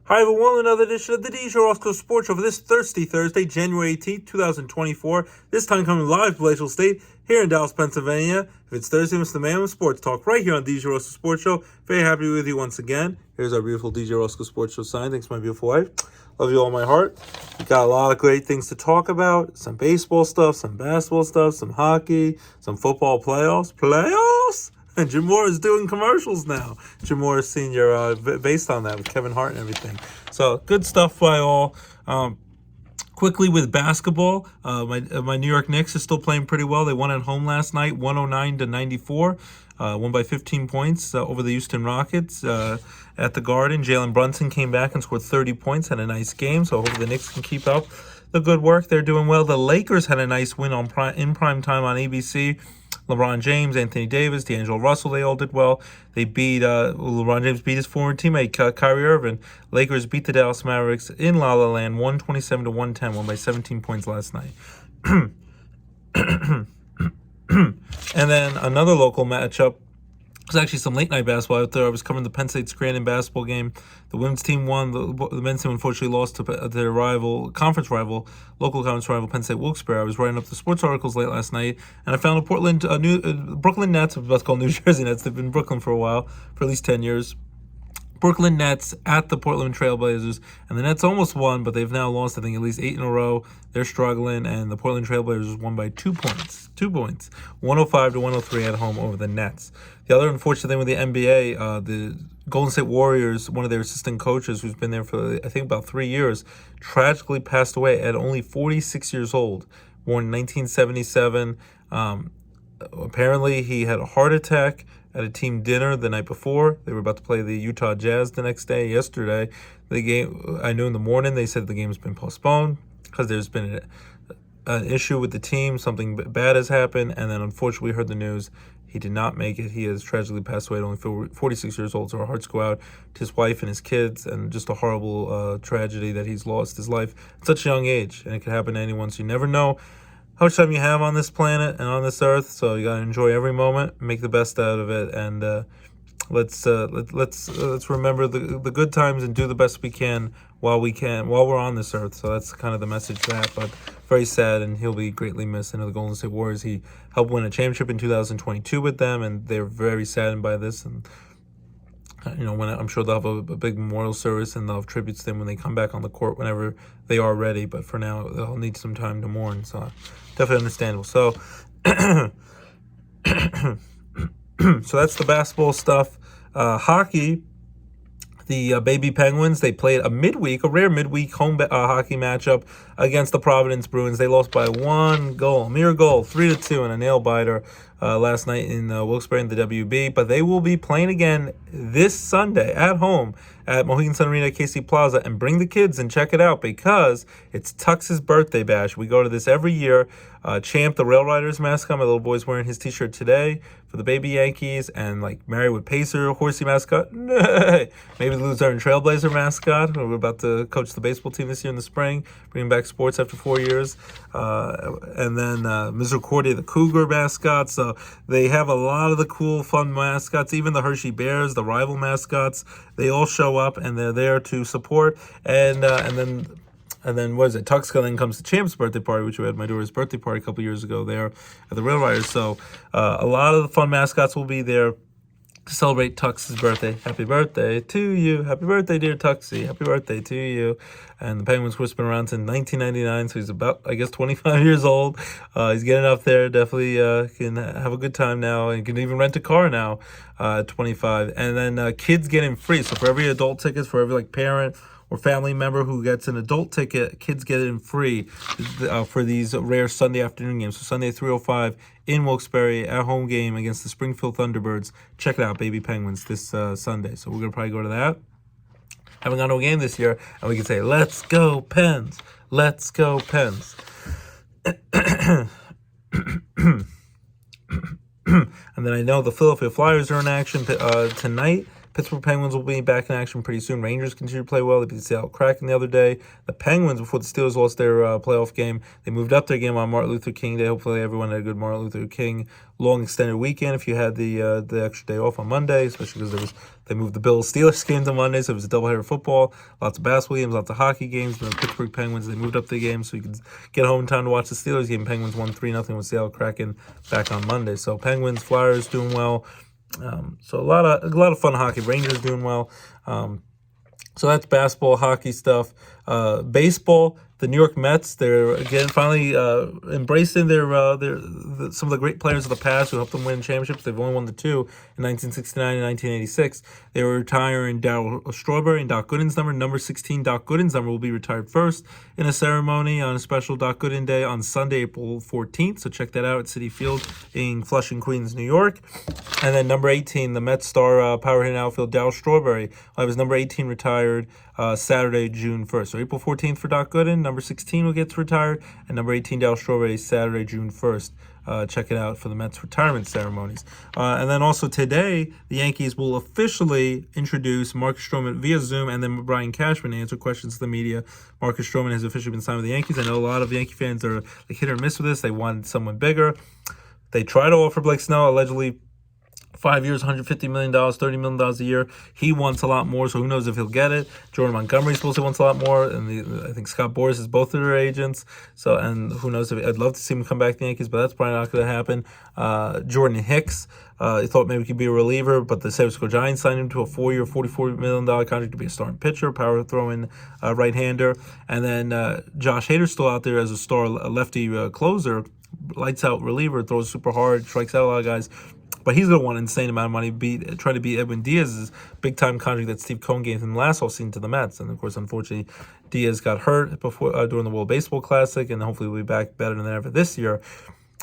Hi everyone, another edition of the DJ Roscoe Sports Show for this Thursday, January 18th, 2024. This time coming live to Glacial State here in Dallas, Pennsylvania. If it's Thursday, Mr. Man Sports Talk right here on DJ Roscoe Sports Show. Very happy to be with you once again. Here's our beautiful DJ Roscoe Sports Show sign. Thanks to my beautiful wife. Love you all in my heart. We got a lot of great things to talk about. Some baseball stuff, some basketball stuff, some hockey, some football playoffs. Playoffs? And Jim Moore is doing commercials now. Jim Moore Sr. Based on that with Kevin Hart and everything. So good stuff by all. Quickly with basketball, my New York Knicks is still playing pretty well. They won at home last night, 109-94. Won by 15 points over the Houston Rockets at the Garden. Jalen Brunson came back and scored 30 points. Had a nice game, so hopefully the Knicks can keep up the good work. They're doing well. The Lakers had a nice win in prime time on ABC. LeBron James, Anthony Davis, D'Angelo Russell, they all did well. They beat, LeBron James beat his former teammate, Kyrie Irving. Lakers beat the Dallas Mavericks in La La Land, 127-110, won by 17 points last night. And then another local matchup. There's actually some late-night basketball out there. I was covering the Penn State-Scranton basketball game. The women's team won. The men's team unfortunately lost to their local conference rival, Penn State Wilkes-Barre. I was writing up the sports articles late last night, and I found Brooklyn Nets, I was about to call New Jersey Nets. They've been in Brooklyn for a while, for at least 10 years. Brooklyn Nets at the Portland Trailblazers, and the Nets almost won, but they've now lost, I think, at least 8 in a row. They're struggling, and the Portland Trailblazers won by 2 points, 105-103 at home over the Nets. The other unfortunate thing with the NBA, the Golden State Warriors, one of their assistant coaches, who's been there for, I think, about 3 years, tragically passed away at only 46 years old, born in 1977. Apparently, he had a heart attack at a team dinner the night before. They were about to play the Utah Jazz the next day. Yesterday, the game, I knew in the morning, they said the game's been postponed because there's been an issue with the team. Something bad has happened, and then unfortunately we heard the news. He did not make it. He has tragically passed away at only 46 years old, so our hearts go out to his wife and his kids, and just a horrible tragedy that he's lost his life at such a young age, and it could happen to anyone, so you never know how much time you have on this planet and on this earth, so you gotta enjoy every moment, make the best out of it, and let's remember the good times and do the best we can while we're on this earth. So that's kind of the message to that. But very sad, and he'll be greatly missed. I know the Golden State Warriors, he helped win a championship in 2022 with them, and they're very saddened by this. And when I'm sure they'll have a big memorial service, and they'll have tributes to them when they come back on the court whenever they are ready. But for now, they'll need some time to mourn. So definitely understandable. So, so that's the basketball stuff. Hockey, the Baby Penguins, they played a rare midweek home hockey matchup against the Providence Bruins. They lost by 1 goal, a mere goal, 3-2 in a nail-biter last night in Wilkes-Barre in the WB. But they will be playing again this Sunday at home at Mohegan Sun Arena at KC Plaza. And bring the kids and check it out because it's Tux's birthday bash. We go to this every year. Champ, the Rail Riders mascot, my little boy's wearing his t-shirt today for the baby Yankees, and like Marywood Pacer, horsey mascot. Maybe the Luzerne Trailblazer mascot. We're about to coach the baseball team this year in the spring, bringing back sports after 4 years. And then Misericordia, the Cougar mascot. So they have a lot of the cool, fun mascots. Even the Hershey Bears, the rival mascots, they all show up and they're there to support. And then what is it? Tux then comes to Champ's birthday party, which we had my daughter's birthday party a couple years ago there at the Rail Riders. So a lot of the fun mascots will be there to celebrate Tux's birthday. Happy birthday to you. Happy birthday, dear Tuxie. Happy birthday to you. And the Penguins have been around since 1999, so he's about, 25 years old. He's getting up there. Definitely can have a good time now, and can even rent a car now at 25. And then kids get in free. So for every adult tickets, for every parent or family member who gets an adult ticket, kids get it in free for these rare Sunday afternoon games. So Sunday 3:05 in Wilkes-Barre, at home game against the Springfield Thunderbirds. Check it out, Baby Penguins, this Sunday. So we're going to probably go to that. Haven't gone to a game this year, and we can say, let's go Pens, let's go Pens. And then I know the Philadelphia Flyers are in action tonight. Pittsburgh Penguins will be back in action pretty soon. Rangers continue to play well. They beat the Seattle Kraken the other day. The Penguins, before the Steelers lost their playoff game, they moved up their game on Martin Luther King Day. Hopefully everyone had a good Martin Luther King long extended weekend if you had the extra day off on Monday, especially because they moved the Bills Steelers game to Monday, so it was a doubleheader of football, lots of basketball games, lots of hockey games. But the Pittsburgh Penguins, they moved up the game so you could get home in time to watch the Steelers game. Penguins won 3-0 with Seattle Kraken back on Monday. So Penguins, Flyers doing well. So a lot of fun hockey. Rangers doing well. So that's basketball, hockey stuff. Baseball, the New York Mets, they're again finally embracing some of the great players of the past who helped them win championships. They've only won the two in 1969 and 1986. They were retiring Darryl Strawberry and Doc Gooden's number 16. Doc Gooden's number will be retired first in a ceremony on a special Doc Gooden Day on Sunday, April 14th. So check that out at Citi Field in Flushing, Queens, New York. And then number 18, the Mets star power hitting outfield Darryl Strawberry will have his number 18 retired Saturday, June 1st. So April 14th for Doc Gooden, number 16 will get retired, and number 18, Darryl Strawberry, Saturday, June 1st. Check it out for the Mets retirement ceremonies. And then also today, the Yankees will officially introduce Marcus Stroman via Zoom, and then Brian Cashman to answer questions to the media. Marcus Stroman has officially been signed with the Yankees. I know a lot of Yankee fans are like hit or miss with this. They want someone bigger. They try to offer Blake Snell allegedly 5 years, $150 million, $30 million a year. He wants a lot more, so who knows if he'll get it. Jordan Montgomery supposedly wants a lot more, and I think Scott Boras is both of their agents. So, and who knows if I'd love to see him come back to the Yankees, but that's probably not going to happen. Jordan Hicks, he thought maybe he could be a reliever, but the San Francisco Giants signed him to a 4-year, $44 million contract to be a starting pitcher, power throwing right-hander. And then Josh Hader's still out there as a star lefty closer, lights out reliever, throws super hard, strikes out a lot of guys. But he's going to want an insane amount of money, trying to beat Edwin Diaz's big-time contract that Steve Cohen gave him last offseason to the Mets. And, of course, unfortunately, Diaz got hurt during the World Baseball Classic, and hopefully will be back better than ever this year.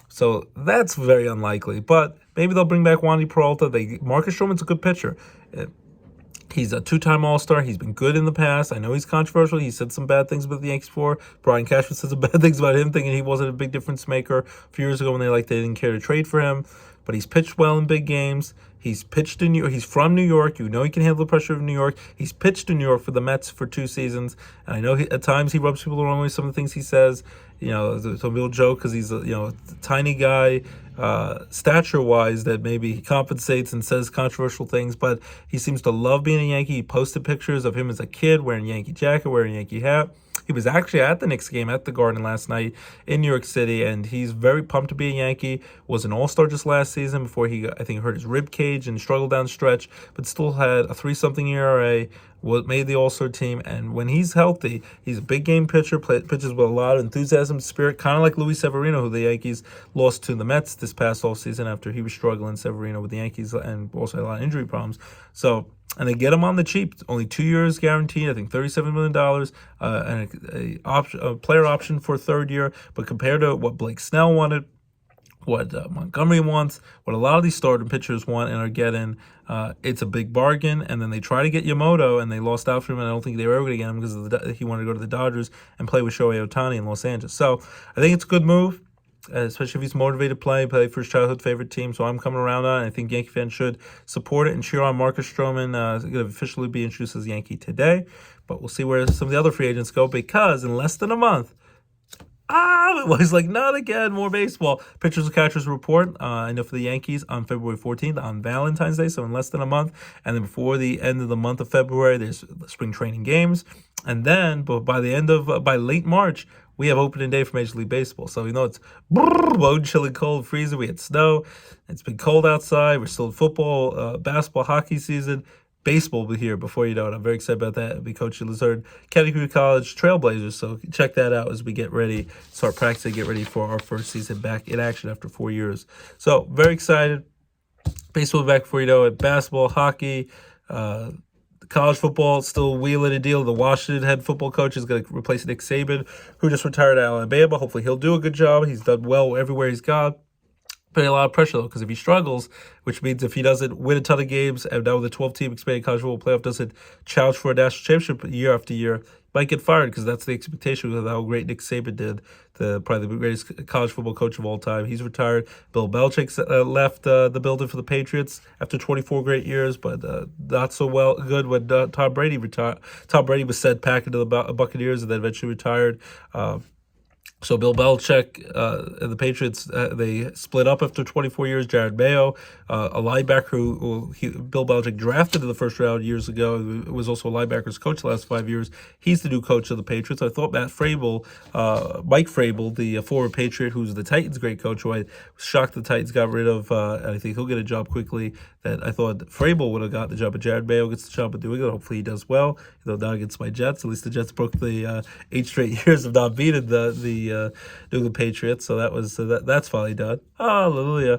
So that's very unlikely. But maybe they'll bring back Wandy Peralta. Marcus Stroman's a good pitcher. He's a two-time All-Star. He's been good in the past. I know he's controversial. He said some bad things about the Yankees before. Brian Cashman said some bad things about him, thinking he wasn't a big difference maker a few years ago when they didn't care to trade for him. But he's pitched well in big games. He's pitched in New York. He's from New York. You know he can handle the pressure of New York. He's pitched in New York for the Mets for 2 seasons. And I know at times he rubs people the wrong way with some of the things he says. Some people joke because he's a tiny guy, stature-wise, that maybe he compensates and says controversial things. But he seems to love being a Yankee. He posted pictures of him as a kid wearing a Yankee jacket, wearing a Yankee hat. He was actually at the Knicks game at the Garden last night in New York City, and he's very pumped to be a Yankee. Was an All-Star just last season before he, I think, hurt his rib cage and struggled down the stretch, but still had a 3-something ERA, made the All-Star team, and when he's healthy, he's a big game pitcher, pitches with a lot of enthusiasm, spirit, kind of like Luis Severino, who the Yankees lost to the Mets this past offseason after he was struggling, Severino, with the Yankees, and also had a lot of injury problems. So, and they get him on the cheap. Only 2 years guaranteed, I think $37 million, and a player option for a third year. But compared to what Blake Snell wanted, what Montgomery wants, what a lot of these starting pitchers want and are getting, it's a big bargain. And then they try to get Yamamoto, and they lost out for him, and I don't think they were ever going to get him because he wanted to go to the Dodgers and play with Shohei Ohtani in Los Angeles. So I think it's a good move. Especially if he's motivated to play for his childhood favorite team. So I'm coming around on it. I think Yankee fans should support it and cheer on Marcus Stroman. He's going to officially be introduced as Yankee today. But we'll see where some of the other free agents go, because in less than a month, he's like, not again, more baseball. Pitchers and catchers report, I know for the Yankees on February 14th on Valentine's Day, so in less than a month. And then before the end of the month of February, there's the spring training games. And then by late March, we have opening day for Major League Baseball. So, it's bone chilly, cold, freezing. We had snow. It's been cold outside. We're still in football, basketball, hockey season. Baseball will be here before you know it. I'm very excited about that. I'll be coaching Luzerne County Community College Trailblazers. So check that out as we get ready, start practicing, get ready for our first season back in action after 4 years. So very excited. Baseball back before you know it. Basketball, hockey, college football, still wheeling a deal. The Washington head football coach is going to replace Nick Saban, who just retired at Alabama. Hopefully he'll do a good job. He's done well everywhere he's gone. Putting a lot of pressure, though, because if he struggles, which means if he doesn't win a ton of games, and now with the 12-team expanded college football playoff doesn't challenge for a national championship year after year, might get fired because that's the expectation of how great Nick Saban did, probably the greatest college football coach of all time. He's retired. Bill Belichick left the building for the Patriots after 24 great years, but not so good when Tom Brady retired. Tom Brady was sent back into the Buccaneers and then eventually retired. So Bill Belichick and the Patriots, they split up after 24 years. Jared Mayo, a linebacker who Bill Belichick drafted in the first round years ago, was also a linebackers coach the last 5 years. He's the new coach of the Patriots. I thought Mike Vrabel, the former Patriot, who's the Titans' great coach, who I was shocked the Titans got rid of, and I think he'll get a job quickly. That I thought Vrabel would have gotten the job, but Jared Mayo gets the job of New England. Hopefully he does well. Not against my Jets. At least the Jets broke the 8 straight years of not beating the New England Patriots. So that's finally done. Hallelujah.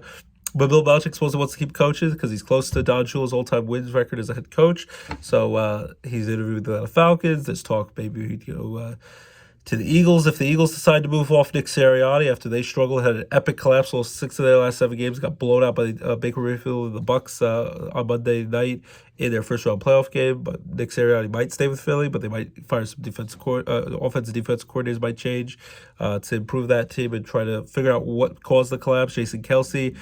But Bill Belichick supposedly wants to keep coaches because he's close to Don Shula's all-time wins record as a head coach. So he's interviewed the Falcons. There's talk maybe he'd go to the Eagles if the Eagles decide to move off Nick Sirianni after they struggled, had an epic collapse. Lost 6 of their last 7 games, got blown out by Baker Mayfield and the Bucks on Monday night in their first-round playoff game. But Nick Sirianni might stay with Philly, but they might fire some offensive defensive coordinators might change to improve that team and try to figure out what caused the collapse. Jason Kelce,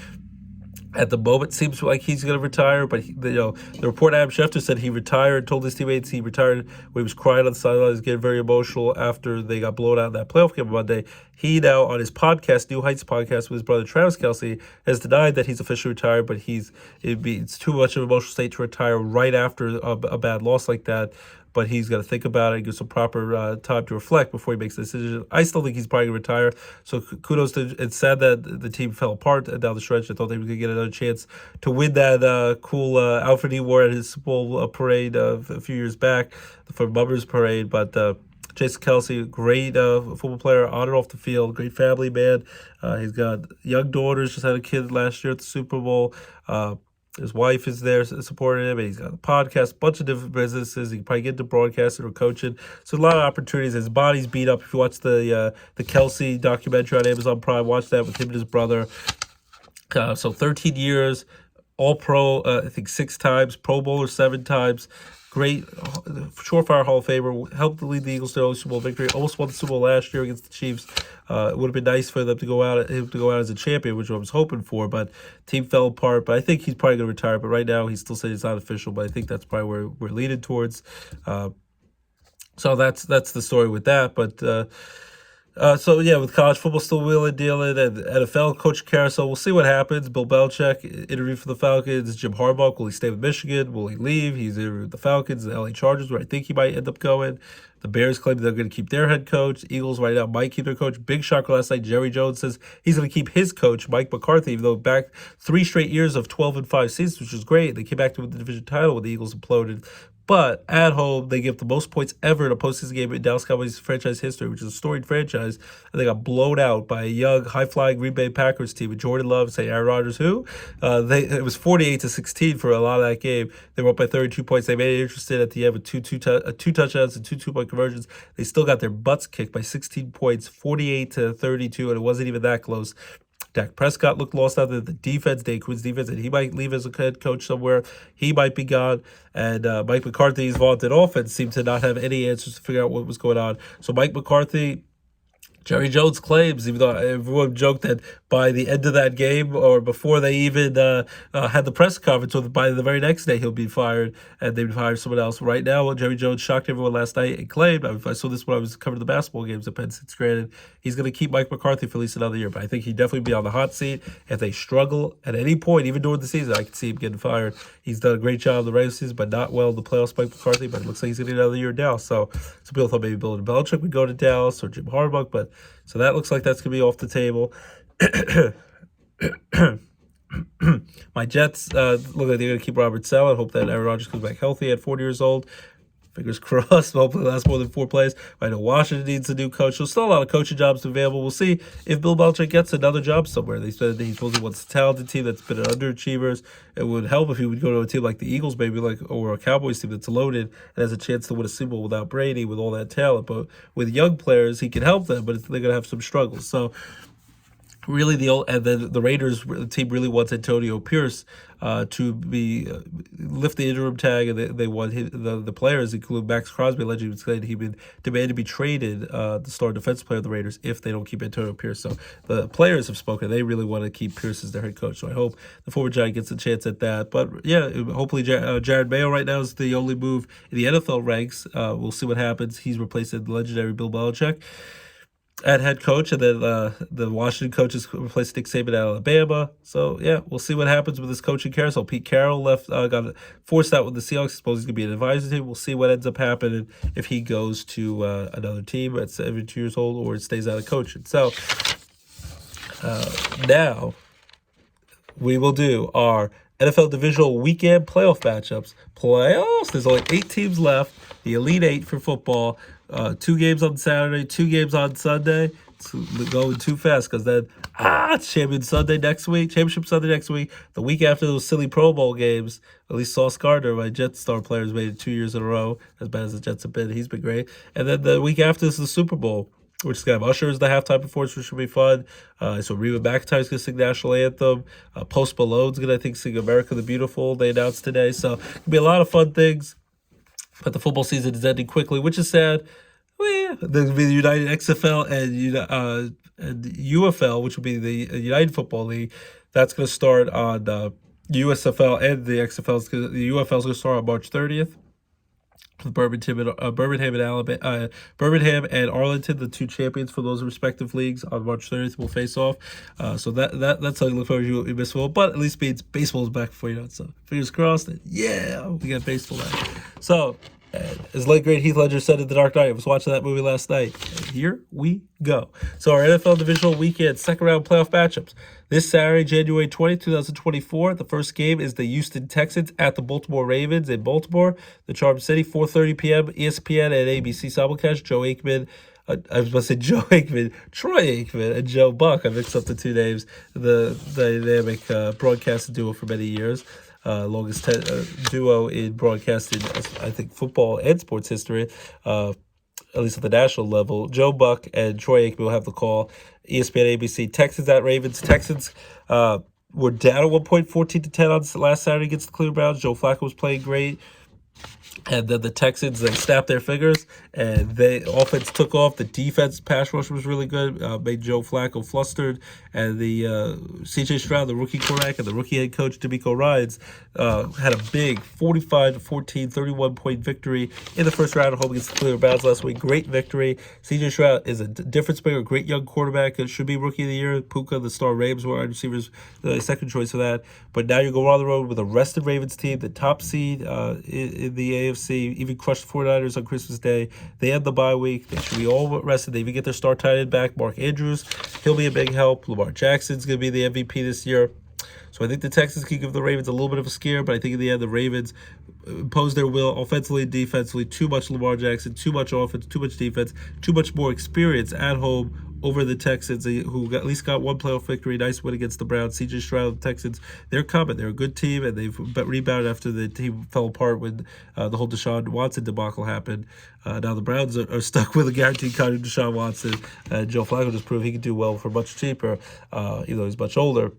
at the moment, seems like he's going to retire, but the report Adam Schefter said he retired, told his teammates he retired when he was crying on the sidelines, getting very emotional after they got blown out in that playoff game on Monday. He now, on his podcast, New Heights podcast with his brother Travis Kelce, has denied that he's officially retired, but it's too much of an emotional state to retire right after a bad loss like that. But he's got to think about it and give some proper time to reflect before he makes a decision. I still think he's probably going to retire. So kudos to. It's sad that the team fell apart down the stretch. I thought they were going to get another chance to win that cool outfit he wore at his Super Bowl parade a few years back for Bummers Parade. But Jason Kelce, great football player on and off the field, great family man. He's got young daughters, just had a kid last year at the Super Bowl. His wife is there supporting him, and he's got a podcast, a bunch of different businesses. He can probably get into broadcasting or coaching. So a lot of opportunities. His body's beat up. If you watch the Kelce documentary on Amazon Prime, watch that with him and his brother. So 13 years, All-Pro, I think 6 times, Pro Bowler 7 times. Great, surefire Hall of Famer. Helped lead the Eagles to a Super Bowl victory. Almost won the Super Bowl last year against the Chiefs. It would have been nice for them to go out as a champion, which I was hoping for. But team fell apart. But I think he's probably going to retire. But right now, he's still saying it's not official. But I think that's probably where we're leaning towards. So that's the story with that. But with college football still wheeling, dealing, and NFL coach carousel, we'll see what happens. Bill Belichick interviewed for the Falcons. Jim Harbaugh, will he stay with Michigan? Will he leave? He's interviewed with the Falcons, the LA Chargers, where I think he might end up going. The Bears claim they're going to keep their head coach. Eagles right now might keep their coach. Big shocker last night. Jerry Jones says he's going to keep his coach, Mike McCarthy, even though back 3 straight years of 12-5 seasons, which was great. They came back to win the division title when the Eagles imploded. But at home, they give the most points ever in a postseason game in Dallas Cowboys franchise history, which is a storied franchise. And they got blown out by a young, high-flying Green Bay Packers team with Jordan Love, say Aaron Rodgers, who? It was 48-16 for a lot of that game. They were up by 32 points. They made it interesting at the end with two touchdowns and 2 two-point conversions. They still got their butts kicked by 16 points, 48-32, and it wasn't even that close. Dak Prescott looked lost out there. The defense, Dave Quinn's defense, and he might leave as a head coach somewhere. He might be gone. And Mike McCarthy's vaunted offense seemed to not have any answers to figure out what was going on. So Mike McCarthy, Jerry Jones claims, even though everyone joked that by the end of that game or before they even had the press conference, or by the very next day he'll be fired and they would hire someone else. Right now, Jerry Jones shocked everyone last night and claimed, I saw this when I was covering the basketball games at Penn State, granted, he's going to keep Mike McCarthy for at least another year. But I think he'd definitely be on the hot seat. If they struggle at any point, even during the season, I could see him getting fired. He's done a great job in the regular season, but not well in the playoffs, Mike McCarthy. But it looks like he's going to get another year now. So some people thought maybe Bill Belichick would go to Dallas or Jim Harbaugh, but so that looks like that's going to be off the table. My Jets look like they're going to keep Robert Saleh. Hope that Aaron Rodgers comes back healthy at 40 years old. Fingers crossed. Hopefully it lasts more than 4 plays. I know Washington needs a new coach. There's still a lot of coaching jobs available. We'll see if Bill Belichick gets another job somewhere. They said that he supposedly wants a talented team that's been underachievers. It would help if he would go to a team like the Eagles, maybe or a Cowboys team that's loaded and has a chance to win a Super Bowl without Brady, with all that talent. But with young players, he can help them, but they're going to have some struggles. So really the Raiders the team really wants Antonio Pierce to be lift the interim tag, and they want the players, including Max Crosby, allegedly said he would demand to be traded, the star defensive player of the Raiders, if they don't keep Antonio Pierce. So the players have spoken; they really want to keep Pierce as their head coach. So I hope the former Giant gets a chance at that. But yeah, hopefully Jared Mayo right now is the only move in the NFL ranks. We'll see what happens. He's replacing the legendary Bill Belichick at head coach, and then the Washington coach is replaced Nick Saban at Alabama. So yeah, we'll see what happens with this coaching carousel. Pete Carroll got forced out with the Seahawks. Suppose he's gonna be an advisor team. We'll see what ends up happening if he goes to another team at 72 years old, or stays out of coaching. So now we will do our NFL divisional weekend playoff matchups. Playoffs. There's only 8 teams left. The Elite Eight for football. 2 games on Saturday, 2 games on Sunday. It's going too fast because then it's Championship Sunday next week. The week after those silly Pro Bowl games, at least Sauce Gardner, my Jets star player, has made it 2 years in a row. As bad as the Jets have been, he's been great. And then the week after is the Super Bowl, which is going to have Usher as the halftime performance, which should be fun. So Reba McEntire's going to sing National Anthem. Post Malone's going to, I think, sing America the Beautiful, they announced today. So it's going to be a lot of fun things. But the football season is ending quickly, which is sad. Well, yeah, there's going to be the United XFL and UFL, which will be the United Football League. That's going to start on USFL, and the XFL. The UFL is going to start on March 30th. Birmingham and Arlington, the 2 champions for those respective leagues, on March 30th will face off. So that's how you look forward to. You miss well, but at least means baseball is back before you know it. So fingers crossed. Yeah, we got baseball back. So as late great Heath Ledger said in The Dark Knight, I was watching that movie last night. And here we go. So our NFL divisional weekend second round playoff matchups. This Saturday, January 20th, 2024, the first game is the Houston Texans at the Baltimore Ravens in Baltimore, the Charm City, 4:30 p.m., ESPN and ABC simulcast. Troy Aikman, and Joe Buck. I mixed up the 2 names. The dynamic broadcast duo for many years. Longest duo in broadcasting, I think, football and sports history, at least at the national level. Joe Buck and Troy Aikman will have the call. ESPN, ABC. Texans at Ravens. Texans were down at one point, 14-10 on last Saturday against the Cleveland Browns. Joe Flacco was playing great. And then the Texans, they snapped their fingers, and the offense took off. The defense pass rush was really good, made Joe Flacco flustered. And the C.J. Stroud, the rookie quarterback, and the rookie head coach, D'Amico Ryans, had a big 45-14, 31-point victory in the first round at home against the Cleveland Browns last week. Great victory. C.J. Stroud is a difference maker, a great young quarterback. It should be rookie of the year. Puka, the star Ravens wide receivers, second choice for that. But now you go on the road with a rested Ravens team, the top seed in the AFC, even crushed the 49ers on Christmas Day. They had the bye week. They should be all rested. They even get their star tight end back, Mark Andrews. He'll be a big help. Lamar Jackson's going to be the MVP this year. So I think the Texans can give the Ravens a little bit of a scare, but I think in the end the Ravens impose their will offensively and defensively. Too much Lamar Jackson, too much offense, too much defense, too much more experience at home over the Texans, who at least got one playoff victory. Nice win against the Browns. C.J. Stroud, the Texans, they're coming. They're a good team, and they've rebounded after the team fell apart when the whole Deshaun Watson debacle happened. Now the Browns are stuck with a guaranteed contract of Deshaun Watson. Joe Flacco just proved he can do well for much cheaper, even though he's much older.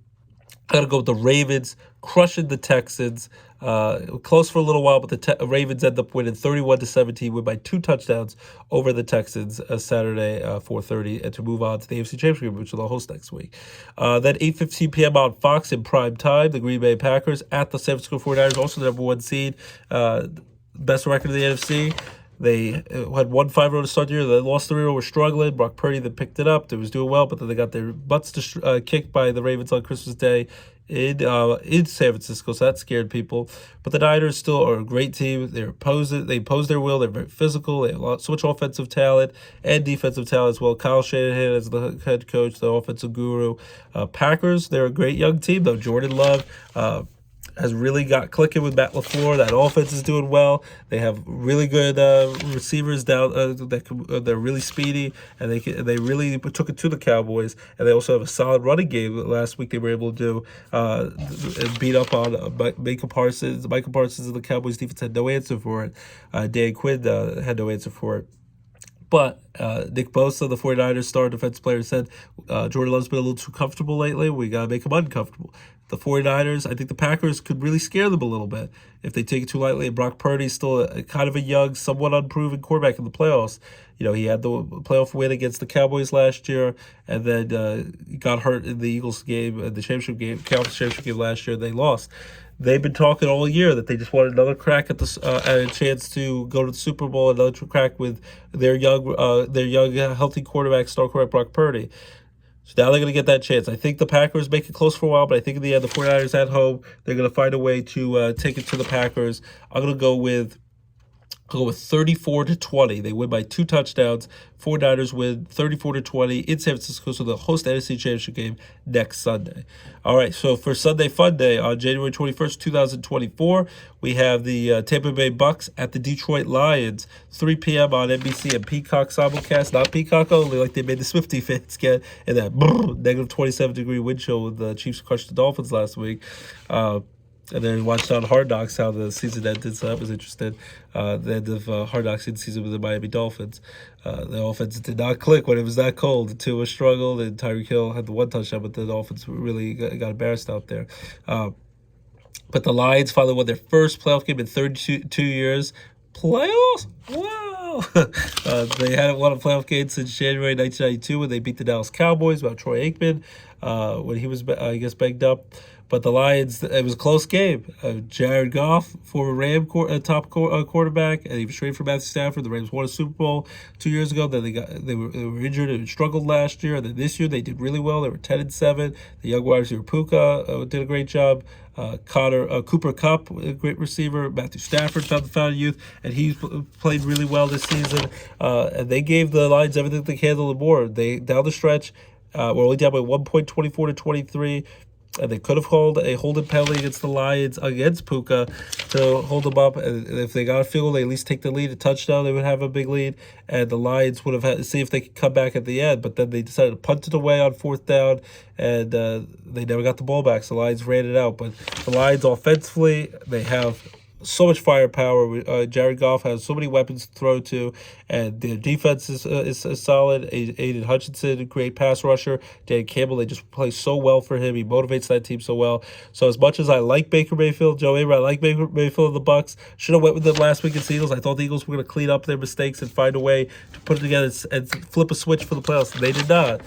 I got to go with the Ravens, crushing the Texans. Close for a little while, but the Ravens end up winning 31-17, win by 2 touchdowns over the Texans Saturday, 4:30, and to move on to the AFC Championship, which they'll host next week. Then 8:15 p.m. on Fox in prime time, the Green Bay Packers at the San Francisco 49ers, also the number 1 seed, best record in the NFC. They had won 5-0 to start the year. They lost 3-0, were struggling. Brock Purdy then picked it up. They was doing well, but then they got their butts kicked by the Ravens on Christmas Day in San Francisco, so that scared people. But the Niners still are a great team. They impose their will. They're very physical. They have so much offensive talent and defensive talent as well. Kyle Shanahan is the head coach, the offensive guru. Packers, they're a great young team, though. Jordan Love has really got clicking with Matt LaFleur. That offense is doing well. They have really good receivers down they're really speedy, and they really took it to the Cowboys. And they also have a solid running game. Last week they were able to do and beat up on Micah Parsons. Micah Parsons and the Cowboys defense had no answer for it. Dan Quinn had no answer for it. But Nick Bosa, the 49ers star defense player, said Jordan Love's been a little too comfortable lately. We got to make him uncomfortable. The 49ers, I think the Packers could really scare them a little bit if they take it too lightly. Brock Purdy's still kind of a young, somewhat unproven quarterback in the playoffs. He had the playoff win against the Cowboys last year, and then got hurt in the Eagles game, the championship game, conference championship game last year. They lost. They've been talking all year that they just want another crack at a chance to go to the Super Bowl, another crack with their young, healthy quarterback, star quarterback Brock Purdy. So now they're going to get that chance. I think the Packers make it close for a while, but I think in the end, the 49ers at home, they're going to find a way to take it to the Packers. I'm going to go with 34-20. They win by 2 touchdowns. 49ers win 34-20 in San Francisco, so they'll host the NFC Championship game next Sunday. All right, so for Sunday Fun Day on January 21st, 2024, we have the Tampa Bay Bucks at the Detroit Lions, 3 p.m. on NBC and Peacock simulcast. Not Peacock only, like they made the Swiftie fans get in that negative 27-degree wind chill when the Chiefs crushed the Dolphins last week. And then watched on Hard Knocks how the season ended, so that was interesting. The end of Hard Knocks in season with the Miami Dolphins. The offense did not click when it was that cold. Tua struggled, and Tyreek Hill had the 1 touchdown, but the Dolphins really got embarrassed out there. But the Lions finally won their first playoff game in 32 years. Playoffs? Wow! They hadn't won a playoff game since January 1992 when they beat the Dallas Cowboys without Troy Aikman when he was, I guess, banged up. But the Lions, it was a close game. Jared Goff, former Ram top quarterback, and he was straight from Matthew Stafford. The Rams won a Super Bowl 2 years ago. Then they were injured and struggled last year. And then this year they did really well. They were 10-7. The young wide receiver Puka did a great job. Cooper Kupp, a great receiver. Matthew Stafford found the fountain youth, and he played really well this season. And they gave the Lions everything they can handle and more. They down the stretch, were only down by 1.24-23. And they could have called a holding penalty against the Lions, against Puka, to hold them up. And if they got a field goal, they at least take the lead. A touchdown, they would have a big lead. And the Lions would have had to see if they could come back at the end. But then they decided to punt it away on 4th down, and they never got the ball back. So the Lions ran it out. But the Lions offensively, they have so much firepower. Jared Goff has so many weapons to throw to, and their defense is solid. Aiden Hutchinson, a great pass rusher. Dan Campbell, they just play so well for him. He motivates that team so well. So as much as I like Baker Mayfield, Joe Abrams, I like Baker Mayfield and the Bucks. Should have went with them last week against the Eagles. I thought the Eagles were going to clean up their mistakes and find a way to put it together and flip a switch for the playoffs. They did not.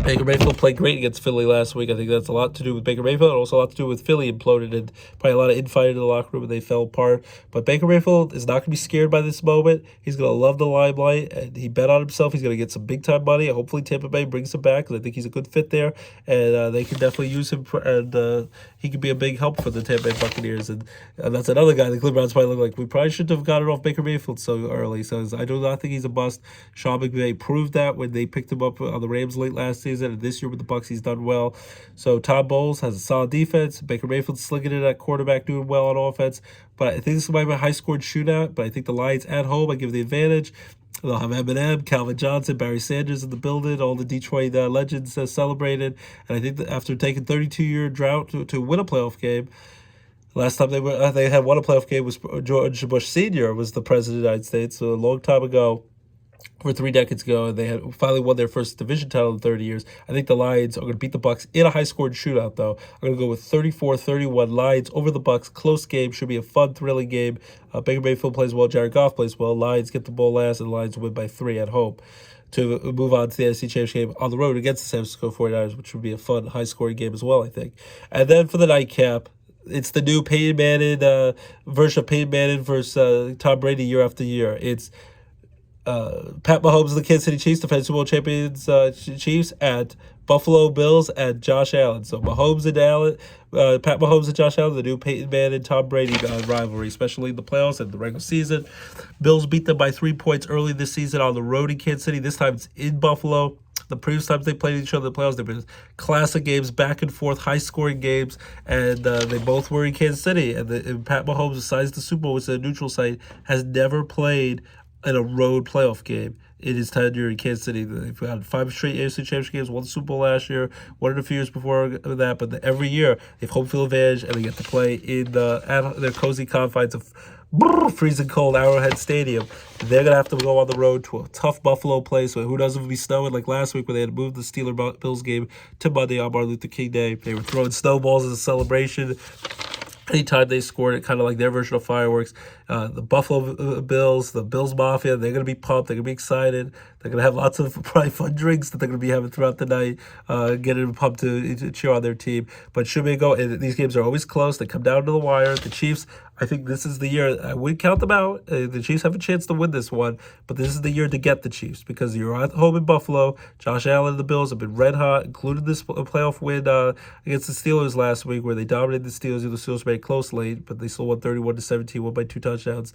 Baker Mayfield played great against Philly last week. I think that's a lot to do with Baker Mayfield, and also a lot to do with Philly imploded and probably a lot of infighting in the locker room, and they fell apart. But Baker Mayfield is not going to be scared by this moment. He's going to love the limelight, and he bet on himself. He's going to get some big-time money. Hopefully Tampa Bay brings him back, because I think he's a good fit there, and they can definitely use him, and he could be a big help for the Tampa Bay Buccaneers. And that's another guy the Cleveland Browns probably look like, we probably shouldn't have gotten off Baker Mayfield so early. So I do not think he's a bust. Sean McVay proved that when they picked him up on the Rams late last season, and this year with the Bucs, he's done well. So Todd Bowles has a solid defense. Baker Mayfield's slinging it at quarterback, doing well on offense. But I think this might be a high-scored shootout. But I think the Lions at home, I give the advantage. They'll have Eminem, Calvin Johnson, Barry Sanders in the building, all the Detroit legends celebrated. And I think that after taking 32-year drought to win a playoff game, last time they had won a playoff game was George Bush Sr. was the president of the United States, so a long time ago. Or 3 decades ago, and they had finally won their first division title in 30 years. I think the Lions are going to beat the Bucs in a high-scored shootout, though. I'm going to go with 34-31 Lions over the Bucs. Close game. Should be a fun, thrilling game. Baker Mayfield plays well. Jared Goff plays well. Lions get the ball last, and the Lions win by 3 at home to move on to the NFC Championship game on the road against the San Francisco 49ers, which would be a fun, high-scoring game as well, I think. And then for the nightcap, it's the new Peyton Manning version of Peyton Manning versus Tom Brady year after year. It's Pat Mahomes of the Kansas City Chiefs, defensive Super Bowl champions Chiefs, at Buffalo Bills at Josh Allen. So Mahomes and Pat Mahomes and Josh Allen, the new Peyton Manning, Tom Brady rivalry, especially in the playoffs and the regular season. Bills beat them by 3 points early this season on the road in Kansas City. This time it's in Buffalo. The previous times they played each other in the playoffs, they've been classic games, back and forth, high-scoring games, and they both were in Kansas City. And Pat Mahomes, besides the Super Bowl, which is a neutral site, has never played in a road playoff game in his tenure in Kansas City. They've had 5 straight AFC Championship games, won the Super Bowl last year, won it a few years before that, but every year they have home field advantage, and they get to play in their cozy confines of freezing cold Arrowhead Stadium. They're going to have to go on the road to a tough Buffalo place where who knows if it'll be snowing like last week where they had to move the Steelers-Bills game to Monday on Martin Luther King Day. They were throwing snowballs as a celebration. Anytime they scored it, kind of like their version of fireworks. The Buffalo Bills, the Bills Mafia, they're going to be pumped. They're going to be excited. They're going to have lots of probably fun drinks that they're going to be having throughout the night, getting pumped to cheer on their team. But should we go? These games are always close. They come down to the wire. The Chiefs, I think this is the year. I wouldn't count them out. The Chiefs have a chance to win this one, but this is the year to get the Chiefs because you're at home in Buffalo. Josh Allen and the Bills have been red hot, including this playoff win against the Steelers last week where they dominated the Steelers. The Steelers made it close late, but they still won 31-17, won by 2 touchdowns.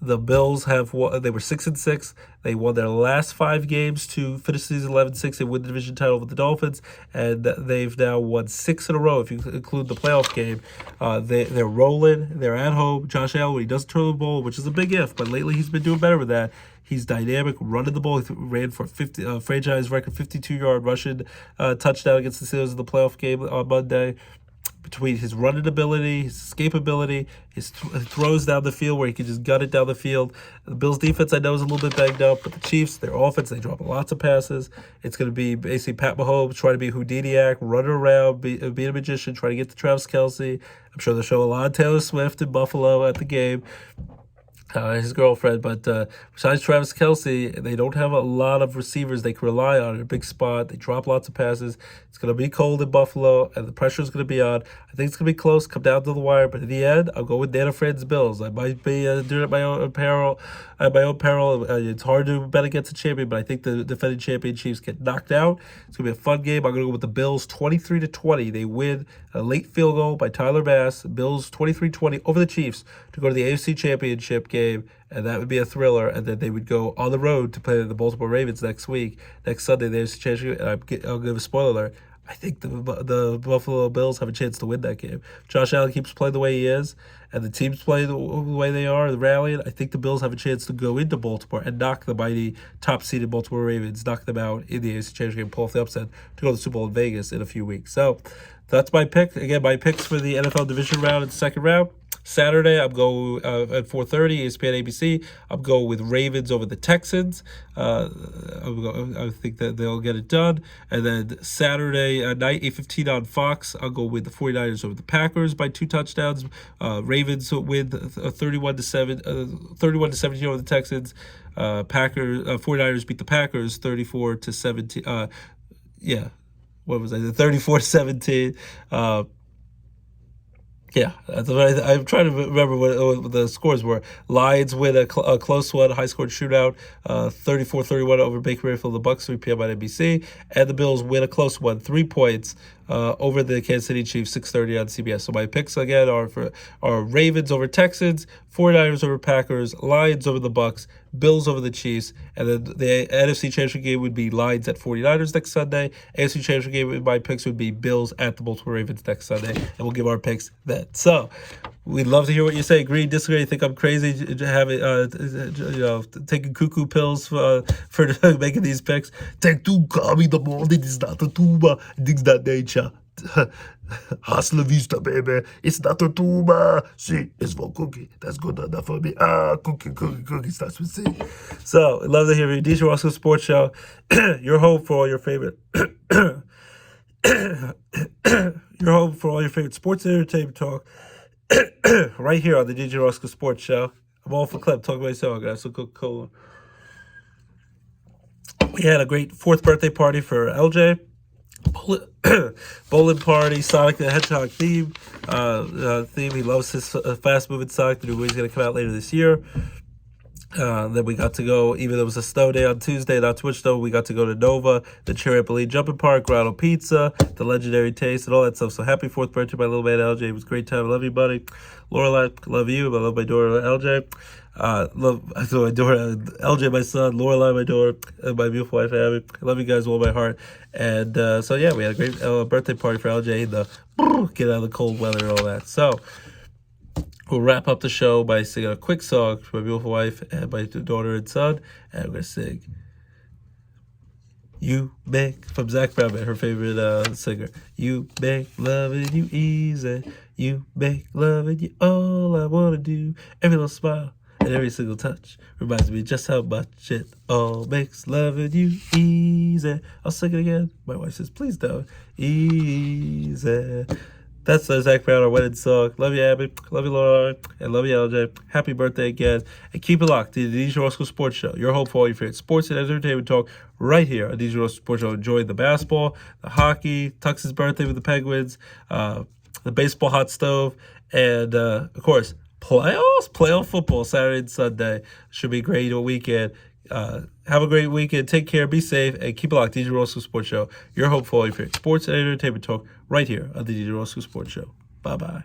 The Bills have won, they were 6-6. They won their last 5 games to finish the season 11-6 and win the division title with the Dolphins, and they've now won 6 in a row if you include the playoff game. They're rolling. They're at home. Josh Allen, when he doesn't turn the ball, which is a big if, but lately he's been doing better with that. He's dynamic, running the ball. He ran for a franchise record 52-yard rushing touchdown against the Steelers in the playoff game on Monday. Between his running ability, his escapability, his throws down the field where he can just gut it down the field. The Bills' defense, I know, is a little bit banged up, but the Chiefs, their offense, they drop lots of passes. It's going to be basically Pat Mahomes trying to be Houdiniac, running around, be a magician, trying to get to Travis Kelce. I'm sure they'll show a lot of Taylor Swift in Buffalo at the game. His girlfriend, but besides Travis Kelce, they don't have a lot of receivers they can rely on in a big spot. They drop lots of passes. It's going to be cold in Buffalo, and the pressure is going to be on. I think it's going to be close, come down to the wire, but in the end, I'll go with Dana Friend's Bills. I might be doing it at my own peril. It's hard to bet against a champion, but I think the defending champion Chiefs get knocked out. It's going to be a fun game. I'm going to go with the Bills 23-20. They win a late field goal by Tyler Bass. Bills 23-20 over the Chiefs to go to the AFC Championship game, and that would be a thriller. And then they would go on the road to play the Baltimore Ravens next Sunday. The AFC Championship, and I'll give a spoiler alert. I think the Buffalo Bills have a chance to win that game. Josh Allen keeps playing the way he is, and the teams play the way they are, the rallying. I think the Bills have a chance to go into Baltimore and knock the mighty top-seeded Baltimore Ravens, knock them out in the AFC Championship game, pull off the upset to go to the Super Bowl in Vegas in a few weeks. So that's my pick. Again, my picks for the NFL division round and the second round. Saturday, I'm going at 4:30, ESPN ABC. I'm going with Ravens over the Texans. I think that they'll get it done. And then Saturday night, 8:15 on Fox, I'll go with the 49ers over the Packers by 2 touchdowns. Ravens win 31-17 over the Texans. 49ers beat the Packers 34-17. What was I? 34-17. Yeah, I'm trying to remember what the scores were. Lions win a close one, high-scored shootout, 34-31 over Baker Mayfield, the Bucs, 3 p.m. on NBC. And the Bills win a close one, 3 points over the Kansas City Chiefs, 6:30 on CBS. So my picks, again, are Ravens over Texans, 49ers over Packers, Lions over the Bucs, Bills over the Chiefs, and then the NFC Championship game would be Lions at 49ers next Sunday. AFC Championship game, my picks would be Bills at the Baltimore Ravens next Sunday, and we'll give our picks then. So we'd love to hear what you say. Agree, disagree, think I'm crazy taking cuckoo pills for making these picks. Take 2 coffee in the morning, it's not a tuba, things that nature. Hasta la vista, baby. It's not a tuba. See, it's for cookie. That's good enough for me. Cookie starts with C. So, I'd love to hear you. DJ Roscoe Sports Show. Your home for all your favorite sports and entertainment talk. Right here on the DJ Roscoe Sports Show. I'm all for clip. Talk about myself. I got some Coca-Cola. We had a great 4th birthday party for LJ. Bowling party, Sonic the Hedgehog theme. He loves his fast-moving Sonic. The new movie's going to come out later this year. Then we got to go, even though it was a snow day on Tuesday, not too much snow, we got to go to Nova, the Trampoline Jumping Park, Grotto Pizza, the Legendary Taste, and all that stuff. So happy 4th birthday, my little man LJ. It was a great time. I love you, buddy. Lorelai, love you. I love my daughter LJ. Love my daughter LJ, my son. Lorelai, my daughter, and my beautiful wife Abby. I love you guys with all my heart. And so yeah, we had a great birthday party for LJ. Get out of the cold weather and all that. So we'll wrap up the show by singing a quick song for my beautiful wife and my daughter and son. And we're going to sing You Make, from Zach Brown, her favorite singer. You make loving you easy. You make love and you all I wanna do. Every little smile and every single touch reminds me just how much it all makes loving you easy. I'll sing it again. My wife says, please don't. Easy. That's Zach Brown, our wedding song. Love you, Abby. Love you, Laura. And love you, LJ. Happy birthday again. And keep it locked to the DJ Roscoe Sports Show. Your home for all your favorite sports and entertainment talk right here on DJ Roscoe Sports Show. Enjoy the basketball, the hockey, Tux's birthday with the Penguins, the baseball hot stove, and, of course, playoff football Saturday and Sunday. Should be great a weekend. Have a great weekend. Take care. Be safe. And keep it locked. DJ Roscoe Sports Show. Your home for all your favorite sports and entertainment talk right here on the DJ Roscoe Sports Show. Bye-bye.